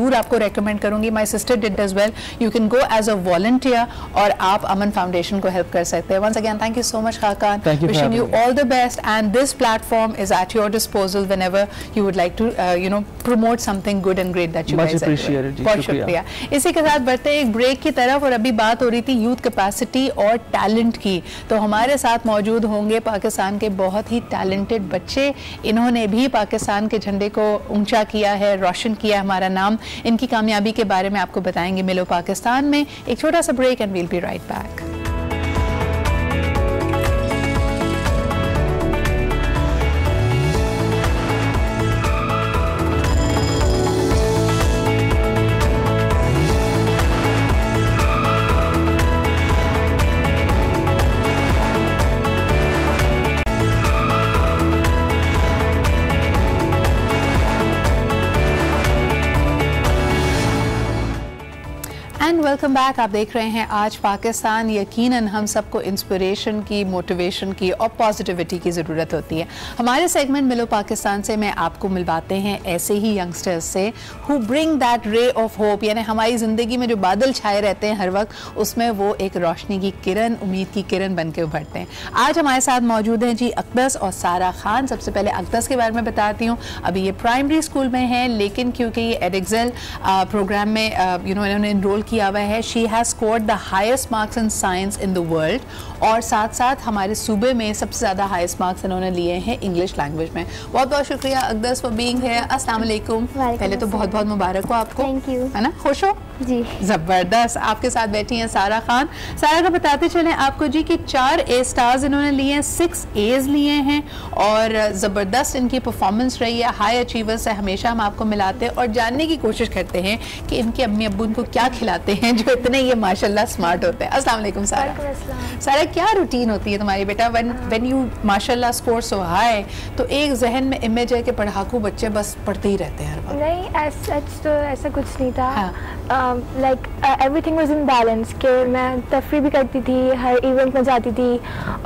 ज़रूर आपको रेकमेंड करूँगी. My sister did as well. You can go as a volunteer और आप अमन फाउंडेशन को हेल्प कर सकते हैं. Once again thank you so much Khaqan. Wishing you all the best and this platform is at your disposal whenever you would like to promote something good and great that you guys are doing. बहुत शुक्रिया. इसी के साथ बढ़ते हैं एक break की तरफ और अभी बात हो रही थी यूथ कैपेसिटी और टैलेंट की. तो हमारे साथ मौजूद होंगे पाकिस्तान के बहुत ही टैलेंटेड बच्चे. इन्होंने भी पाकिस्तान के झंडे को ऊंचा किया है, रोशन किया हमारा नाम. इनकी कामयाबी के बारे में आपको बताएंगे मिलो पाकिस्तान में. एक छोटा सा break and we'll be right back. Welcome back. आप देख रहे हैं आज पाकिस्तान. यकीनन हम सबको इंस्पिरेशन की, मोटिवेशन की और पॉजिटिविटी की ज़रूरत होती है. हमारे सेगमेंट मिलो पाकिस्तान से मैं आपको मिलवाते हैं ऐसे ही यंगस्टर्स से who bring that ray of hope. यानी हमारी ज़िंदगी में जो बादल छाए रहते हैं हर वक्त, उसमें वो एक रोशनी की किरण, उम्मीद की किरण बन के उभरते हैं. आज हमारे साथ मौजूद हैं जी अकदस और सारा खान. सबसे पहले अकदस के बारे में बताती हूँ. अभी ये प्राइमरी स्कूल में है, लेकिन क्योंकि ये एडेक्सेल प्रोग्राम में इन्होंने इनरोल किया हुआ है. She has scored the highest marks in science in the world और साथ साथ हमारे सूबे में सबसे ज़्यादा हाईएस्ट मार्क्स इन्होंने लिए हैं इंग्लिश लैंग्वेज में. बहुत बहुत शुक्रिया अकदस फॉर बीइंग हियर. अस्सलाम वालेकुम. पहले तो बहुत बहुत मुबारक हो आपको. Thank you. है ना, खुश हो जी? ज़बरदस्त. आपके साथ बैठी हैं सारा खान. सारा का बताते चलें आपको जी कि 4 A स्टार्स इन्होंने लिए हैं, 6 A's लिए हैं और ज़बरदस्त इनकी परफॉर्मेंस रही है. हाई अचीवर्स से हमेशा हम आपको मिलाते हैं और जानने की कोशिश करते हैं कि इनके अम्मी अब्बू इनको क्या खिलाते हैं जो इतने ये माशाल्लाह स्मार्ट होते हैं. अस्सलाम वालेकुम सारा. सारा क्या रूटीन होती है तुम्हारी बेटा व्हेन यू माशाल्लाह स्कोर सो हाई? तो एक जहन में इमेज है कि पढ़ाकू बच्चे बस पढ़ते ही रहते हैं हर वक्त. नहीं, सच तो ऐसा कुछ नहीं था. Like everything was in balance कि मैं तफरी भी करती थी, हर इवेंट में जाती थी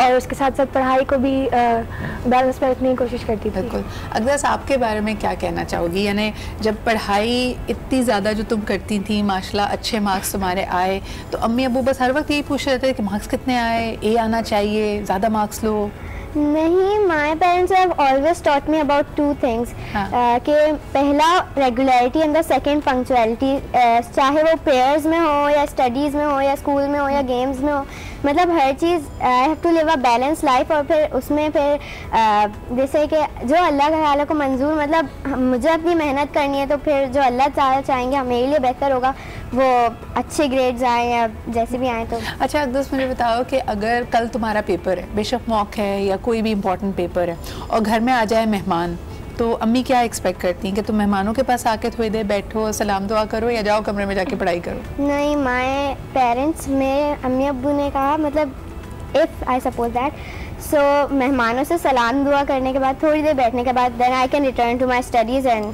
और उसके साथ साथ पढ़ाई को भी बैलेंस में रखने की कोशिश करती थी. बिल्कुल. अकदस आपके बारे में क्या कहना चाहोगी? यानी जब पढ़ाई इतनी ज़्यादा जो तुम करती थी, माशाल्लाह अच्छे मार्क्स तुम्हारे आए, तो अम्मी अबू बस हर वक्त यही पूछ रहे थे कि मार्क्स कितने आए, ए आना चाहिए, ज़्यादा मार्क्स लो? नहीं, my parents have always taught me about 2 things. कि पहला regularity and the second punctuality. चाहे वो प्रेयर्स में हो या स्टडीज़ में हो या स्कूल में हो या गेम्स में हो, मतलब हर चीज़ I have to live a balance life. और फिर उसमें फिर जैसे कि जो अल्लाह ताला को मंजूर, मतलब मुझे अपनी मेहनत करनी है तो फिर जो अल्लाह ताला चाहेंगे मेरे लिए बेहतर होगा, वो अच्छे ग्रेड्स आए या जैसे भी आए. तो अच्छा अकदस, मुझे बताओ कि अगर कल तुम्हारा पेपर है, बेशक मॉक है या कोई भी इम्पोर्टेंट पेपर है, और घर में आ जाए मेहमान, तो अम्मी क्या एक्सपेक्ट करती हैं कि तुम मेहमानों के पास आके थोड़ी देर बैठो, सलाम दुआ करो या जाओ कमरे में जाके पढ़ाई करो? नहीं, माय पेरेंट्स, मेरे अम्मी अब्बू ने कहा, मतलब इफ़ आई सपोज दैट, सो मेहमानों से सलाम दुआ करने के बाद थोड़ी देर बैठने के बाद then I can return to my studies and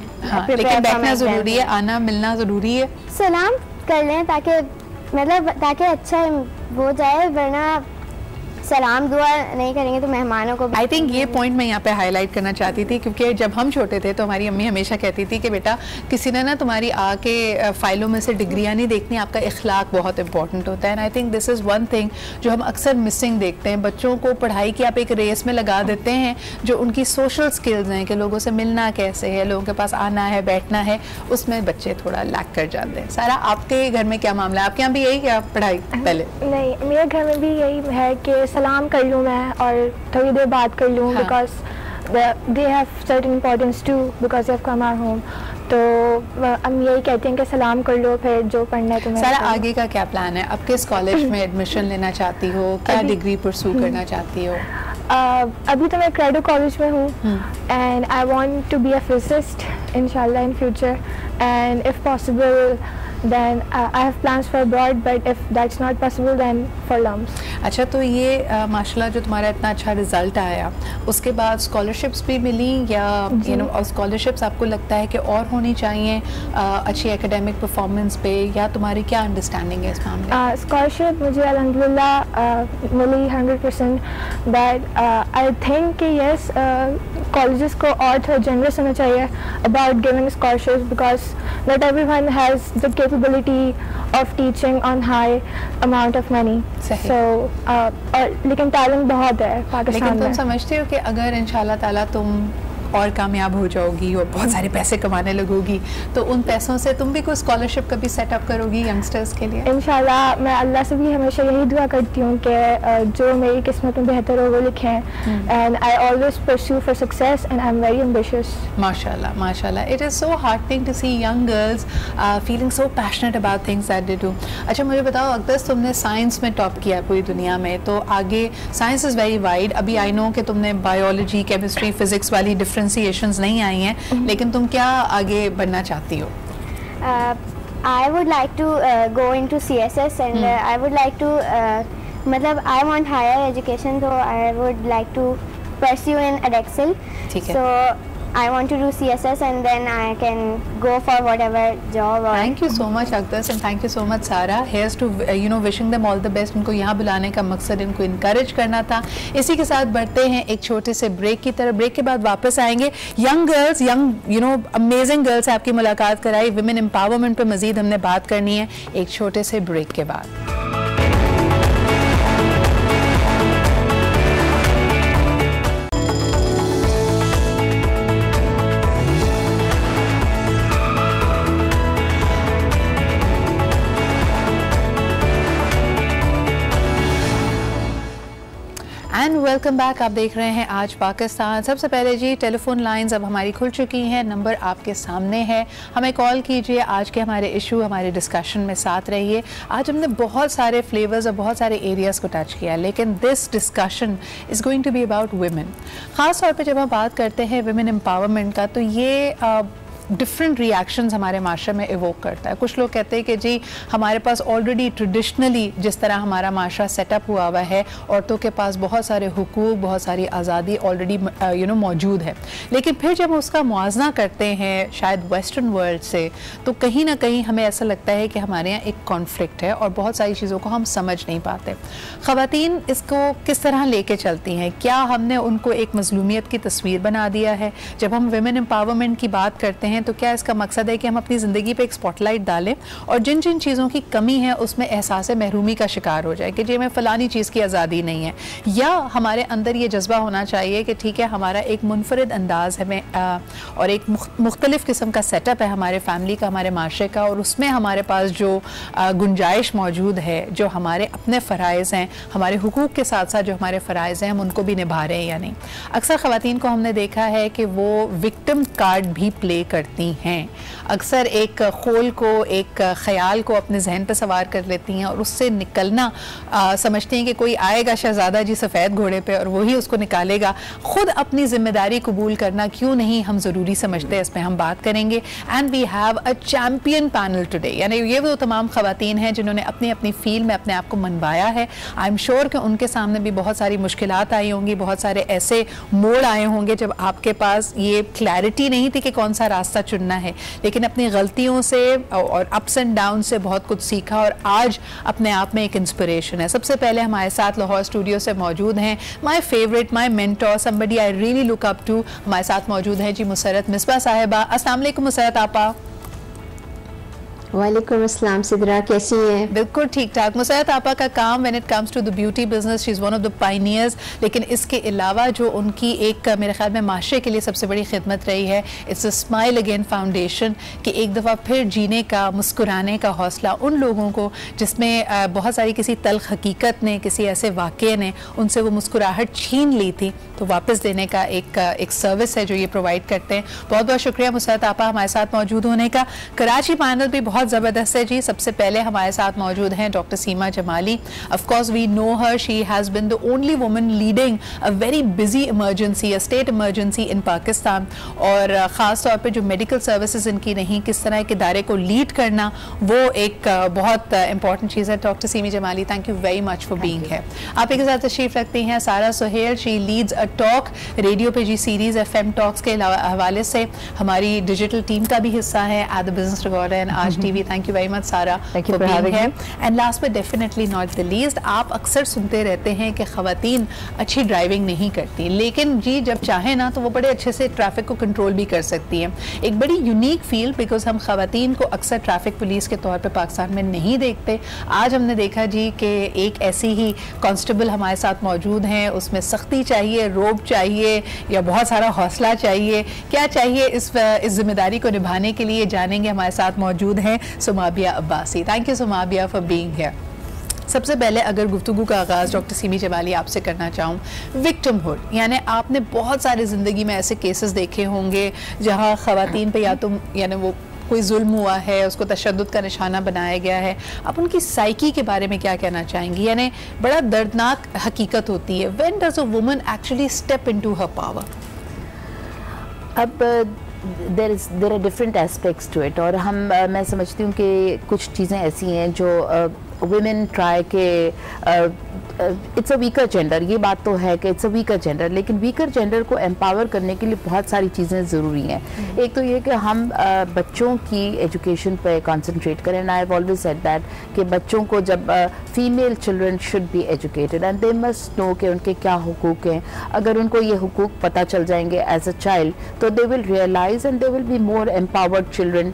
लेकिन बैठना ज़रूरी है, आना मिलना ज़रूरी है. सलाम कर लें ताकि अच्छा हो जाए, वरना सलाम दुआ नहीं करेंगे तो मेहमानों को. आई थिंक ये पॉइंट मैं यहाँ पे हाईलाइट करना चाहती थी, क्योंकि जब हम छोटे थे तो हमारी अम्मी हमेशा कहती थी कि बेटा किसी ने ना तुम्हारी आके फाइलों में से डिग्रियाँ नहीं देखनी, आपका इखलाक बहुत इंपॉर्टेंट होता है. And I think this is one thing जो हम अक्सर मिसिंग देखते हैं. बच्चों को पढ़ाई की आप एक रेस में लगा देते हैं, जो उनकी सोशल स्किल्स हैं कि लोगों से मिलना कैसे है, लोगों के पास आना है, बैठना है, उसमें बच्चे थोड़ा लैक कर जाते हैं. सारा आपके घर में क्या मामला है? आपके यहाँ भी यही क्या पढ़ाई पहले? नहीं, मेरे घर में भी यही है कि सलाम कर लूँ मैं और थोड़ी देर बात कर लूँ, because they have certain importance to, because they have come our home. तो हम यही कहते हैं कि सलाम कर लो, फिर जो पढ़ना है तुम्हें. सारा आगे का क्या प्लान है? अब किस कॉलेज में एडमिशन लेना चाहती हो? क्या डिग्री परस्यू करना चाहती हो? अभी तो मैं क्रेडो कॉलेज में हूँ and I want to be a physicist इंशाल्लाह in future, and if possible then I have plans for abroad, but if that's not possible then for LUMS. अच्छा, तो ये माशाल्लाह जो तुम्हारा इतना अच्छा रिजल्ट आया, उसके बाद स्कॉलरशिप्स भी मिली या और स्कॉलरशिप्स आपको लगता है कि और होनी चाहिए अच्छी एकेडमिक परफॉर्मेंस पे, या तुम्हारी क्या अंडरस्टैंडिंग है इस मामले? स्कॉलरशिप मुझे अल्हम्दुलिल्लाह मिली 100%, बट आई थिंक कि यस कॉलेजेस को और थोड़ा जनरस होना चाहिए about giving scholarships, because not everyone has the capability of teaching on high amount of money. So लेकिन टैलेंट बहुत है पाकिस्तान में। लेकिन तुम समझते हो कि अगर इंशाल्लाह ताला तुम और कामयाब हो जाओगी और बहुत सारे पैसे कमाने लगोगी तो उन पैसों से तुम भी कोई स्कॉलरशिप कभी सेटअप करोगी यंगस्टर्स के लिए? इंशाल्लाह मैं अल्लाह से भी हमेशा यही दुआ करती हूँ कि जो मेरी किस्मत में बेहतर हो वो लिखें, and I always pursue for success and I am very ambitious. माशाल्लाह माशाल्लाह, it is so heartening to see young girls feeling so passionate about things that they do. अच्छा मुझे बताओ अक़दस, तुमने साइंस में टॉप किया पूरी दुनिया में, तो आगे साइंस इज़ वेरी वाइड। अभी आई नो कि तुमने बायोलॉजी, केमिस्ट्री, फिजिक्स वाली डिफरेंशिएशंस नहीं आई हैं, लेकिन तुम क्या आगे बढ़ना चाहती हो? I would like to go into CSS and I would like to मतलब I want higher education, so I would like to pursue in Edexcel. So I want to do CSS and then I can go for whatever job. Thank you so much Aqdas and thank you so much Sara. Here's to wishing them all the best. इनको यहाँ बुलाने का मकसद इनको encourage करना था। इसी के साथ बढ़ते हैं एक छोटे से ब्रेक की तरफ। ब्रेक के बाद वापस आएंगे। यंग गर्ल्स, अमेजिंग गर्ल्स से आपकी मुलाकात कराई। विमेन एम्पावरमेंट पे मजीद हमने बात करनी है एक छोटे से ब्रेक के बाद। And welcome back. आप देख रहे हैं आज पाकिस्तान। सबसे पहले जी टेलीफोन लाइंस अब हमारी खुल चुकी हैं, नंबर आपके सामने है, हमें कॉल कीजिए। आज के हमारे इशू, हमारे डिस्कशन में साथ रहिए। आज हमने बहुत सारे फ्लेवर्स और बहुत सारे एरियाज़ को टच किया, लेकिन this discussion is going to be about women. ख़ास तौर पे जब हम बात करते हैं वुमेन एम्पावरमेंट का, तो ये डिफरेंट रिएक्शंस हमारे माशरे में इवोक करता है। कुछ लोग कहते हैं कि जी हमारे पास ऑलरेडी ट्रेडिशनली जिस तरह हमारा माशरा सेटअप हुआ हुआ है, औरतों के पास बहुत सारे हुकूक, बहुत सारी आज़ादी ऑलरेडी मौजूद है। लेकिन फिर जब उसका मुआवजा करते हैं शायद वेस्टर्न वर्ल्ड से, तो कहीं ना कहीं हमें ऐसा लगता है कि हमारे यहाँ एक कॉन्फ्लिक्ट है और बहुत सारी चीज़ों को हम समझ नहीं पाते। ख़वातीन इसको किस तरह लेके चलती हैं? क्या हमने उनको एक मज़लूमियत की तस्वीर बना दिया है? जब हम वुमेन एम्पावरमेंट की बात करते हैं तो क्या इसका मकसद है कि हम अपनी ज़िंदगी पे एक स्पॉटलाइट डालें और जिन जिन चीज़ों की कमी है उसमें एहसास महरूमी का शिकार हो जाए कि जी हमें फ़लानी चीज़ की आज़ादी नहीं है? या हमारे अंदर ये जज्बा होना चाहिए कि ठीक है हमारा एक मुनफरिद अंदाज़ है और एक मुख्तलिफ़ किस्म का सेटअप है हमारे फैमिली का, हमारे माशरे का, और उसमें हमारे पास जो गुंजाइश मौजूद है, जो हमारे अपने फ़राइज़ हैं, हमारे हुकूक के साथ साथ जो हमारे फ़राइज़ हैं, हम उनको भी निभा रहे हैं या नहीं। अक्सर ख़वातीन को हमने देखा है कि वो विक्टिम कार्ड भी प्ले करती हैं। अक्सर एक खोल को, एक ख्याल को अपने जहन पर सवार कर लेती हैं और उससे निकलना समझती हैं कि कोई आएगा शहजादा जी सफ़ेद घोड़े पे और वही उसको निकालेगा। ख़ुद अपनी ज़िम्मेदारी कबूल करना क्यों नहीं हम ज़रूरी समझते हैं, इस पर हम बात करेंगे। And we have a champion panel today, यानी ये वो तमाम ख़वातीन हैं जिन्होंने अपनी अपनी फील्ड में अपने आप को मनवाया है। आई एम श्योर कि उनके सामने भी बहुत सारी मुश्किलात आई होंगी, बहुत सारे ऐसे मोड़ आए होंगे जब आपके पास ये क्लैरिटी नहीं थी कि कौन सा रास्ता चुनना है, लेकिन अपनी गलतियों से और अप्स एंड डाउन से बहुत कुछ सीखा और आज अपने आप में एक इंस्पिरेशन है। सबसे पहले हमारे साथ लाहौर स्टूडियो से मौजूद हैं my favourite, my mentor, somebody I really look up to. हमारे साथ मौजूद हैं जी मुसर्रत मिसबा साहिबा। अस्सलाम वालेकुम मुसर्रत आपा। वालेकुम अस्सलाम सिद्रा, कैसी हैं? बिल्कुल ठीक ठाक। मुसर्रत आपा का काम when it comes to the beauty business, she is one of the pioneers, लेकिन इसके अलावा जो उनकी एक मेरे ख्याल में माशरे के लिए सबसे बड़ी खिदमत रही है, it's a smile again foundation, कि एक दफ़ा फिर जीने का, मुस्कुराने का हौसला उन लोगों को जिसमें बहुत सारी किसी तल्ख हकीकत ने, किसी ऐसे वाक़े ने उनसे वो मुस्कुराहट छीन ली थी, तो वापस देने का एक सर्विस है जो ये प्रोवाइड करते हैं। बहुत बहुत शुक्रिया मुसर्रत आपा हमारे साथ मौजूद होने का। कराची पैनल भी बहुत ज़बरदस्त है जी। सबसे पहले हमारे साथ मौजूद हैं doctor Seema Jamali. Of course we know her, she has been the only woman leading a very busy emergency, a state emergency in Pakistan, और ख़ास तौर पे जो मेडिकल सर्विसेज इनकी नहीं, किस तरह के इदारे को लीड करना, वो एक बहुत इंपॉर्टेंट चीज़ है। Doctor Seema Jamali, thank you very much for being है। आप एक साथ तशरीफ़ रखती हैं Sara Suhail, she leads a talk radio पे जी सीरीज़ FM टॉक्स के हवाले से हमारी डिजिटल टीम का भी हिस्सा है at the Business Recorder and Aaj TV. Thank you very much Sara for being here. And last but definitely not the least, आप अक्सर सुनते रहते हैं कि ख़वातीन अच्छी ड्राइविंग नहीं करती, लेकिन जी जब चाहे ना तो वो बड़े अच्छे से ट्रैफिक को कंट्रोल भी कर सकती हैं। एक बड़ी यूनिक फील्ड, बिकॉज हम ख़वातीन को अक्सर ट्रैफिक पुलिस के तौर पर पाकिस्तान में नहीं देखते। आज हमने देखा जी कि एक ऐसी ही कांस्टेबल हमारे साथ मौजूद हैं, उसमें सख्ती चाहिए, रोब चाहिए या बहुत सारा हौसला चाहिए, क्या चाहिए इस जिम्मेदारी को निभाने के लिए, जानेंगे। हमारे साथ मौजूद हैं Sumabia Abbasi. Thank you Sumabia for being here. सबसे पहले अगर गुफ्तगू का आगाज़ डॉक्टर सीमी जमाली आपसे करना चाहूँ, विक्टिमहुड, यानी आपने बहुत सारे ज़िंदगी में ऐसे केसेस देखे होंगे जहाँ ख़वातीन पे या तो यानी वो कोई जुल्म हुआ है, उसको तशद्दुद का निशाना बनाया गया है। आप उनकी साइकी के बारे में क्या कहना चाहेंगी? यानी बड़ा दर्दनाक हकीकत होती है, when does a woman actually step into her power? अब there are different aspects to it, और मैं समझती हूँ कि कुछ चीज़ें ऐसी हैं जो women ट्राई के इट्स अ वीकर जेंडर, ये बात तो है कि इट्स अ वीकर जेंडर, लेकिन वीकर जेंडर को एम्पावर करने के लिए बहुत सारी चीज़ें ज़रूरी हैं। एक तो ये कि हम बच्चों की एजुकेशन पे कंसंट्रेट करें, and I have always said that कि बच्चों को जब female children should be educated and they must know कि उनके क्या हुकूक हैं। अगर उनको ये हुकूक पता चल जाएंगे एज अ चाइल्ड तो they will realise and they will be more empowered children.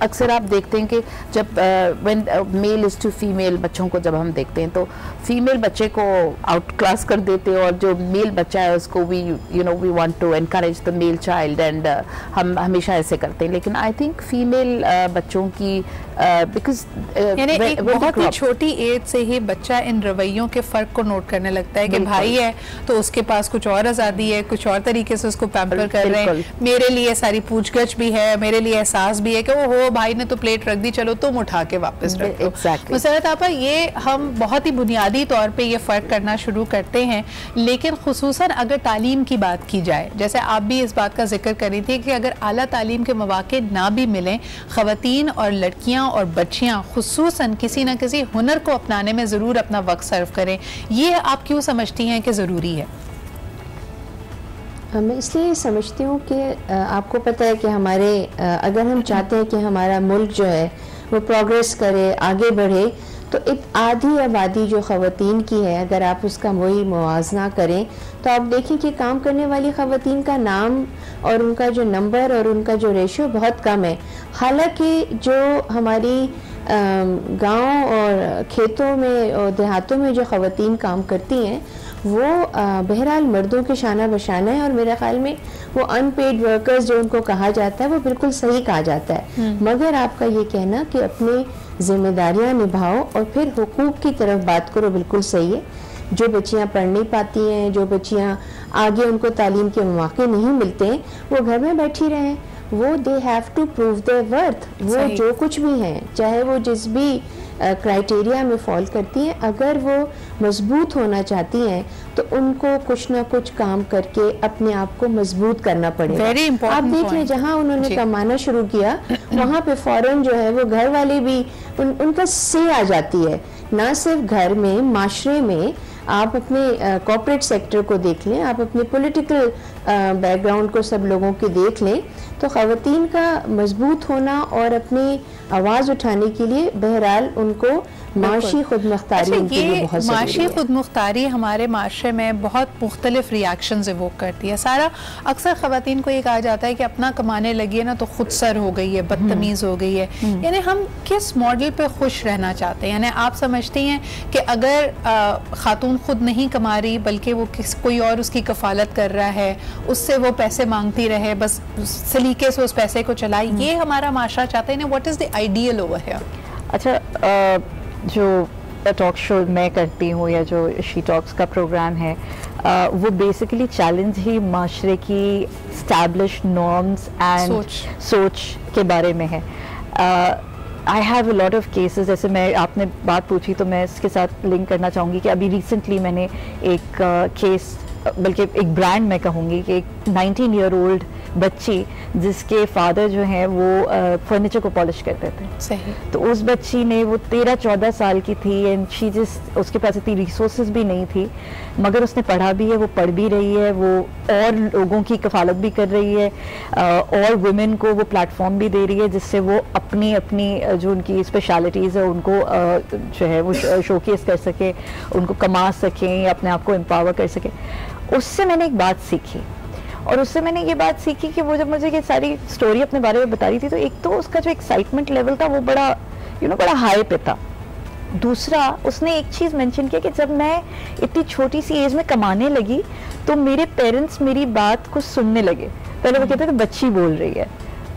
अक्सर आप देखते हैं कि जब when male is to female, बच्चों को जब हम देखते हैं तो फीमेल बच्चे को आउट क्लास कर देते हैं, और जो मेल बच्चा है उसको we want to encourage the male child, and हम हमेशा ऐसे करते हैं। लेकिन आई थिंक फीमेल बच्चों की बिकॉज एक बहुत ही छोटी एज से ही बच्चा इन रवैयों के फ़र्क को नोट करने लगता है कि भाई है तो उसके पास कुछ और आज़ादी है, कुछ और तरीके से उसको पैम्पर कर रहे हैं, मेरे लिए सारी पूछगछ भी है, मेरे लिए एहसास भी है कि वो हो भाई ने तो प्लेट रख दी, चलो तुम उठा के वापस रख दो। मुसरत आपा, ये हम बहुत ही बुनियादी तौर पे ये फ़र्क करना शुरू करते हैं, लेकिन खुसूसन अगर तालीम की बात की जाए, जैसे आप भी इस बात का जिक्र कर रही थी कि अगर आला तालीम के मौके ना भी मिलें, ख़वातीन और लड़कियां और बच्चियां खुसूसन किसी न किसी हुनर को अपनाने में ज़रूर अपना वक्त सर्व करें। ये आप क्यों समझती हैं कि ज़रूरी है? मैं इसलिए समझती हूँ कि आपको पता है कि हमारे अगर हम चाहते हैं कि हमारा मुल्क जो है वो प्रोग्रेस करे, आगे बढ़े, तो एक आधी आबादी जो ख़वातीन की है, अगर आप उसका वही मुवाजना करें तो आप देखें कि काम करने वाली ख़वातीन का नाम और उनका जो नंबर और उनका जो रेशियो बहुत कम है। हालांकि जो हमारी गांव और खेतों में और देहातों में जो ख़वातीन काम करती हैं वो बहरहाल मर्दों के शाना बशाना है, और मेरे ख्याल में वो अनपेड वर्कर्स जो उनको कहा जाता है वो बिल्कुल सही कहा जाता है। मगर आपका ये कहना कि अपनी जिम्मेदारियां निभाओ और फिर हुकूक की तरफ बात करो, बिल्कुल सही है। जो बच्चियां पढ़ नहीं पाती हैं, जो बच्चियां आगे उनको तालीम के मौके नहीं मिलते हैं, वो घर में बैठी रहें, वो they have to prove their worth. वो जो कुछ भी हैं, चाहे वो जिस भी क्राइटेरिया में फॉल करती हैं, अगर वो मजबूत होना चाहती हैं तो उनको कुछ ना कुछ काम करके अपने आप को मजबूत करना पड़ेगा। आप देख लें जहाँ उन्होंने कमाना शुरू किया वहाँ पे फौरन जो है वो घर वाले भी उनका से आ जाती है। ना सिर्फ घर में, माशरे में, आप अपने कॉर्पोरेट सेक्टर को देख लें, आप अपने पॉलिटिकल बैकग्राउंड को सब लोगों के देख लें, तो ख़वातीन का मजबूत होना और अपनी आवाज़ उठाने के लिए बहरहाल उनको माशी खुदमुख्तारी उनके लिए बहुत ज़रूरी है। माशी खुदमुख्तारी हमारे माशरे में बहुत मुख्तलिफ रिएक्शंस इवोक करती है। सारा अक्सर ख़वातीन को ये कहा जाता है कि अपना कमाने लगी है ना तो खुद सर हो गई है, बदतमीज़ हो गई है। यानी हम किस मॉडल पे खुश रहना चाहते हैं? यानी आप समझती हैं कि अगर खातून खुद नहीं कमा रही बल्कि वो कोई और उसकी कफालत कर रहा है, उससे वो पैसे मांगती रहे, बस सलीके से उस पैसे को चलाए, ये हमारा माशरा चाहते हैं ना? What is the ideal over here? अच्छा, जो टॉक शो मैं करती हूँ या जो शी टॉक्स का प्रोग्राम है, वो बेसिकली चैलेंज ही माशरे की एस्टैब्लिश नॉर्म्स एंड सोच के बारे में है। I have a lot of cases, जैसे मैं आपने बात पूछी तो मैं इसके साथ लिंक करना चाहूँगी कि अभी रिसेंटली मैंने एक केस, बल्कि एक ब्रांड मैं कहूँगी कि एक 19 ईयर ओल्ड बच्ची जिसके फादर जो हैं वो फर्नीचर को पॉलिश करते थे। सही। तो उस बच्ची ने, वो 13-14 साल की थी एंड शी जस्ट, उसके पास इतनी रिसोर्सेज भी नहीं थी, मगर उसने पढ़ा भी है, वो पढ़ भी रही है, वो और लोगों की कफालत भी कर रही है, और वुमेन को वो प्लेटफॉर्म भी दे रही है जिससे वो अपनी अपनी जो उनकी स्पेशलिटीज़ है उनको जो है वो शोकेस कर सके, उनको कमा सकें या अपने आप को एम्पावर कर सके। उससे मैंने एक बात सीखी, और उससे मैंने ये बात सीखी कि वो जब मुझे ये सारी स्टोरी अपने बारे में बता रही थी तो एक तो उसका जो एक्साइटमेंट लेवल था वो बड़ा बड़ा हाई पे था। दूसरा, उसने एक चीज़ मेंशन किया कि जब मैं इतनी छोटी सी एज में कमाने लगी तो मेरे पेरेंट्स मेरी बात को सुनने लगे। पहले वो कहते थे बच्ची बोल रही है,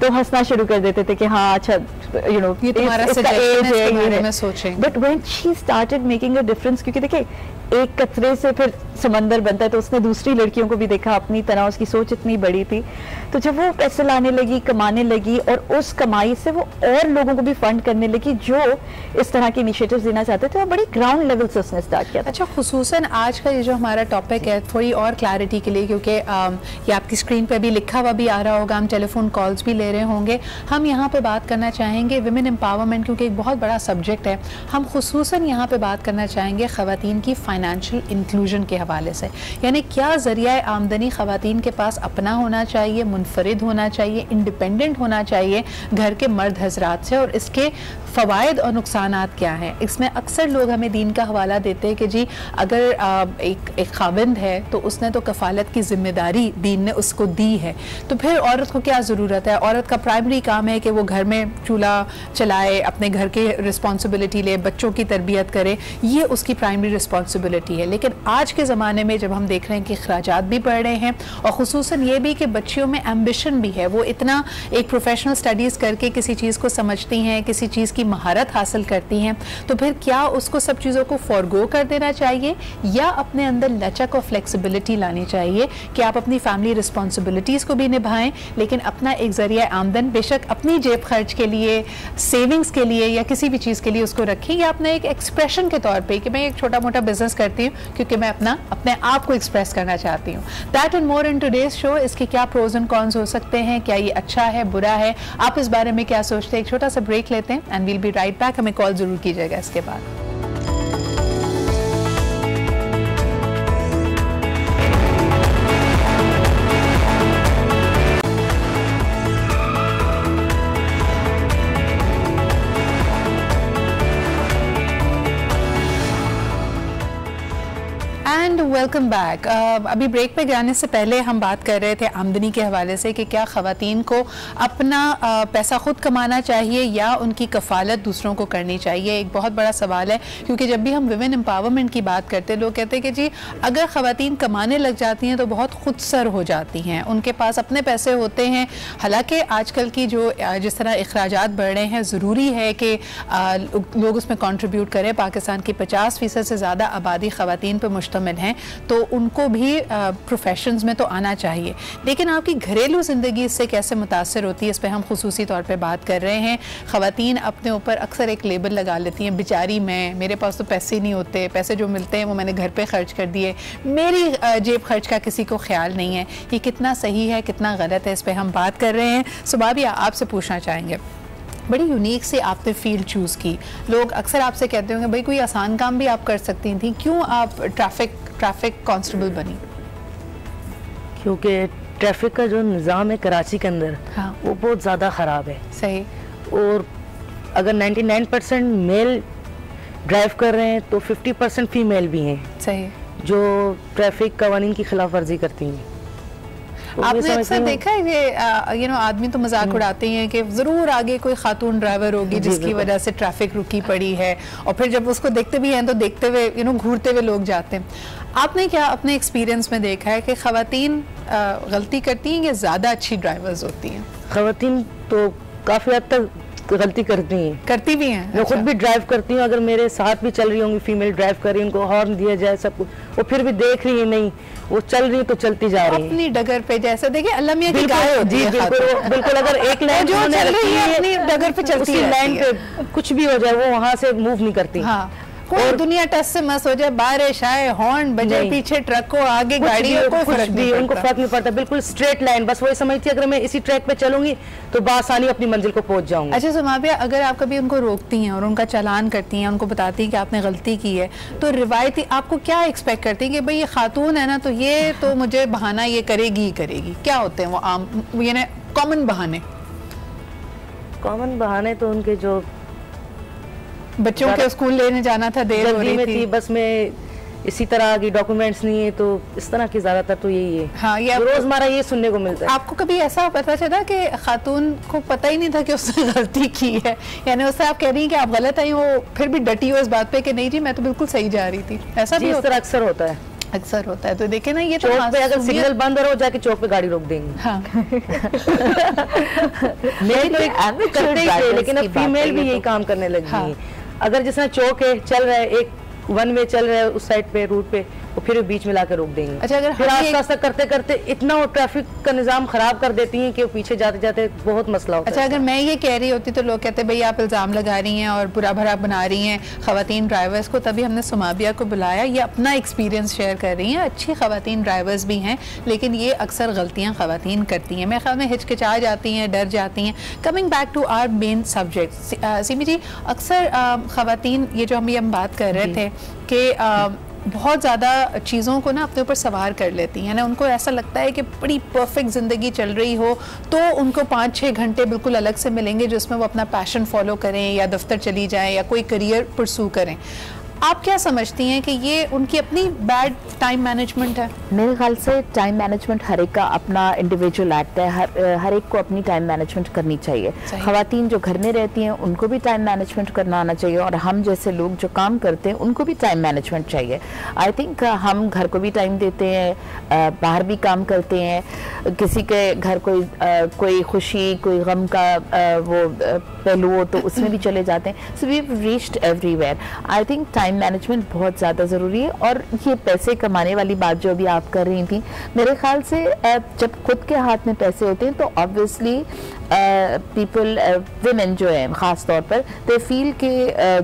तो हंसना शुरू कर देते थे कि हाँ अच्छा ये तुम्हारा सजेशन है, इसके बारे में सोचें। But when she started making a difference, क्योंकि देखिए एक कचरे से फिर समंदर बनता है, तो उसने दूसरी लड़कियों को भी देखा अपनी तरह, उसकी सोच इतनी बड़ी थी। तो जब वो पैसे लाने लगी, कमाने लगी, और उस कमाई से वो और लोगों को भी फंड करने लगी जो इस तरह के इनिशिएटिव्स देना चाहते थे, और बड़ी ग्राउंड लेवल से उसने स्टार्ट किया था। अच्छा, खुसूसन आज का ये जो हमारा टॉपिक है, थोड़ी और क्लैरिटी के लिए, क्योंकि ये आपकी स्क्रीन पे भी लिखा हुआ भी आ रहा होगा, हम टेलीफोन कॉल्स भी ले रहे होंगे, हम यहाँ पे बात करना चाहेंगे विमेन एम्पावरमेंट, क्योंकि एक बहुत बड़ा सब्जेक्ट है। हम खुसूसन यहाँ पे बात करना चाहेंगे ख़वातीन की फाइनेंशियल इंक्लूजन के हवाले से, यानी क्या ज़रिया आमदनी ख़वातीन के पास अपना होना चाहिए, मुनफरिद होना चाहिए, इंडिपेंडेंट होना चाहिए घर के मर्द हजरात से, और इसके फ़वाइद और नुकसानात क्या हैं। इसमें अक्सर लोग हमें दीन का हवाला देते हैं कि जी अगर एक खाविंद है तो उसने तो कफ़ालत की जिम्मेदारी दीन ने उसको दी है, तो फिर औरत को क्या ज़रूरत है। औरत का प्राइमरी काम है कि वो घर में चूल्हा चलाए, अपने घर की रिस्पॉन्सिबिलिटी ले, बच्चों की तरबियत करे, ये उसकी प्राइमरी रिस्पॉन्सिबिलिटी है। लेकिन आज के ज़माने में जब हम देख रहे हैं कि अखराजात भी बढ़ रहे हैं, और ख़ुसूसन ये भी कि बच्चियों में एम्बिशन भी है, वो इतना एक प्रोफेशनल स्टडीज़ करके किसी चीज़ को समझती हैं, किसी चीज़ की महारत हासिल करती हैं, तो फिर क्या उसको सब चीज़ों को फॉरगो कर देना चाहिए, या अपने अंदर लचक और फ्लेक्सिबिलिटी लानी चाहिए कि आप अपनी फैमिली रिस्पॉन्सिबिलिटीज़ को भी निभाएं, लेकिन अपना एक ज़रिया आमदन बेशक अपनी जेब खर्च के लिए, सेविंग्स के लिए, या किसी भी चीज़ के लिए उसको रखें, या अपने एक एक्सप्रेशन के तौर पे कि मैं एक छोटा मोटा बिजनेस करती हूँ क्योंकि मैं अपने आप को एक्सप्रेस करना चाहती हूँ। That and more in today's show. इसके क्या प्रोज एंड कॉन्स हो सकते हैं, क्या ये अच्छा है, बुरा है, आप इस बारे में क्या सोचते हैं। एक छोटा सा ब्रेक लेते हैं and we'll be right back. हमें कॉल जरूर कीजिएगा इसके बाद। Welcome back. अभी ब्रेक पे जाने से पहले हम बात कर रहे थे आमदनी के हवाले से कि क्या ख़वातीन को अपना पैसा खुद कमाना चाहिए या उनकी कफ़ालत दूसरों को करनी चाहिए। एक बहुत बड़ा सवाल है, क्योंकि जब भी हम विमेन एम्पावरमेंट की बात करते हैं, लोग कहते हैं कि जी अगर ख़वातीन कमाने लग जाती हैं तो बहुत खुदसर हो जाती हैं, उनके पास अपने पैसे होते हैं। हालांकि आजकल की जिस तरह अखराजात बढ़ रहे हैं, ज़रूरी है कि लोग उसमें कंट्रीब्यूट करें। पाकिस्तान की 50% से ज़्यादा आबादी ख़वातीन पर मुश्तमिल हैं, तो उनको भी प्रोफेशंस में तो आना चाहिए। लेकिन आपकी घरेलू ज़िंदगी इससे कैसे मुतासर होती है, इस पर हम खुसूसी तौर पे बात कर रहे हैं। ख़वातीन अपने ऊपर अक्सर एक लेबल लगा लेती हैं, बेचारी मेरे पास तो पैसे नहीं होते, पैसे जो मिलते हैं वो मैंने घर पे खर्च कर दिए, मेरी जेब खर्च का किसी को ख्याल नहीं है। ये कितना सही है, कितना गलत है, इस पर हम बात कर रहे हैं। सुबाबिया, आपसे पूछना चाहेंगे, बड़ी यूनिक से आपने फील्ड चूज़ की। लोग अक्सर आपसे कहते होंगे भाई कोई आसान काम भी आप कर सकती थी, क्यों आप ट्रैफिक कांस्टेबल बनी? क्योंकि ट्रैफिक का जो निज़ाम है कराची के अंदर, हाँ, वो बहुत ज़्यादा ख़राब है। सही। और अगर 99% मेल ड्राइव कर रहे हैं तो 50% फीमेल भी हैं। सही। जो ट्रैफिक कवानीन की खिलाफ वर्जी करती हैं। आपने अक्सर देखा है ये आदमी तो मजाक उड़ाते हैं कि ज़रूर आगे कोई खातून ड्राइवर होगी जिसकी वजह से ट्रैफिक रुकी पड़ी है, और फिर जब उसको देखते भी हैं तो देखते हुए घूरते हुए लोग जाते हैं। आपने क्या अपने एक्सपीरियंस में देखा है कि ख़वातीन गलती करती हैं या ज़्यादा अच्छी ड्राइवर्स होती हैं? ख़वातीन तो काफ़ी हद तक गलती करती भी हैं। मैं खुद भी ड्राइव करती हूँ, अगर मेरे साथ भी चल रही होंगी फीमेल ड्राइव कर रही, उनको हॉर्न दिया जाए सब कुछ, वो फिर भी देख रही है नहीं, वो चल रही तो चलती जा रही है अपनी डगर पे, जैसे देखिए अल्लाह मियां की गाय होती है। बिल्कुल अगर एक लाइन जो चल रही है अपनी डगर पे चलती है, लाइन पे कुछ भी हो जाए वो वहाँ से मूव नहीं करती। हाँ, कोई दुनिया टस से मस्त हो जाए, बारिश आए, हॉर्न बजे, पीछे ट्रक हो, आगे गाड़ी हो, कोई फर्क नहीं, उनको फर्क नहीं पड़ता, बिल्कुल स्ट्रेट लाइन, बस वही समझती है अगर मैं इसी ट्रैक पे चलूंगी तो बासानी अपनी मंजिल को पहुंच जाऊंगी। अच्छा सुमाबिया, अगर आप कभी उनको रोकती हैं और उनका चालान करती हैं, उनको बताती हैं कि आपने गलती की है, तो रिवायती आपको क्या एक्सपेक्ट करती हैं कि भाई ये खातून है ना तो ये तो मुझे बहाना ये करेगी ही करेगी, क्या होते हैं वो आम यानी कॉमन बहाने? कॉमन बहाने तो उनके जो बच्चों के स्कूल लेने जाना था, देर हो रही थी, बस में इसी तरह की डॉक्यूमेंट्स नहीं है, तो इस तरह की ज्यादातर तो यही है। हाँ, ये रोजमर्रा ये सुनने को मिलता है। आपको कभी ऐसा पता चला कि खातून को पता ही नहीं था कि उसने गलती की है, यानी उससे आप कह रही हैं कि आप गलत आई, वो फिर भी डटी हो इस बात पे कि नहीं जी मैं तो बिल्कुल सही जा रही थी, ऐसा भी इस तरह अक्सर होता है? अक्सर होता है। तो देखे ना, ये तो चौक पे अगर सिग्नल बंद हो जाके चौक पे गाड़ी रोक देंगे। हाँ। करते ही थे, लेकिन अब फीमेल भी यही काम करने लगी है। अगर जिसना चौक है चल रहा है, एक वन वे चल रहा है उस साइड पे रूट पे, वो फिर बीच में लाकर रोक देंगे। अच्छा, अगर फिर आस्ता करते करते इतना वो ट्रैफिक का निजाम खराब कर देती हैं कि वो पीछे जाते जाते बहुत मसला होता है। अच्छा, अगर मैं ये कह रही होती तो लोग कहते भाई आप इल्ज़ाम लगा रही हैं और बुरा भरा बना रही हैं ख़वातीन ड्राइवर्स को, तभी हमने सुमाबिया को बुलाया, ये अपना एक्सपीरियंस शेयर कर रही हैं। अच्छी ख़वातीन ड्राइवर्स भी हैं, लेकिन ये अक्सर गलतियाँ ख़वातीन करती हैं, मेरे ख्याल में हिचकिचा जाती हैं, डर जाती हैं। Coming back to our main subject, Simi ji, अक्सर ख़वातीन, ये जो हम बात कर रहे थे कि बहुत ज़्यादा चीज़ों को ना अपने ऊपर सवार कर लेती हैं ना, उनको ऐसा लगता है कि बड़ी परफेक्ट ज़िंदगी चल रही हो तो उनको 5-6 घंटे बिल्कुल अलग से मिलेंगे जिसमें वो अपना पैशन फॉलो करें या दफ्तर चली जाएं या कोई करियर परसू करें। आप क्या समझती हैं कि ये उनकी अपनी बैड टाइम मैनेजमेंट है? मेरे ख्याल से टाइम मैनेजमेंट हर एक का अपना इंडिविजुअल एक्ट है, हर एक को अपनी टाइम मैनेजमेंट करनी चाहिए। ख़वातीन जो घर में रहती हैं उनको भी टाइम मैनेजमेंट करना आना चाहिए, और हम जैसे लोग जो काम करते हैं उनको भी टाइम मैनेजमेंट चाहिए। आई थिंक हम घर को भी टाइम देते हैं, बाहर भी काम करते हैं, किसी के घर कोई खुशी कोई गम का वो पहलू हो तो उसमें भी चले जाते हैं। So we reached everywhere. I think time management बहुत ज़्यादा ज़रूरी है। और ये पैसे कमाने वाली बात जो अभी आप कर रही थी, मेरे ख्याल से जब खुद के हाथ में पैसे होते हैं तो ऑब्वियसली पीपल विमेन जो है ख़ास तौर पर दे फील कि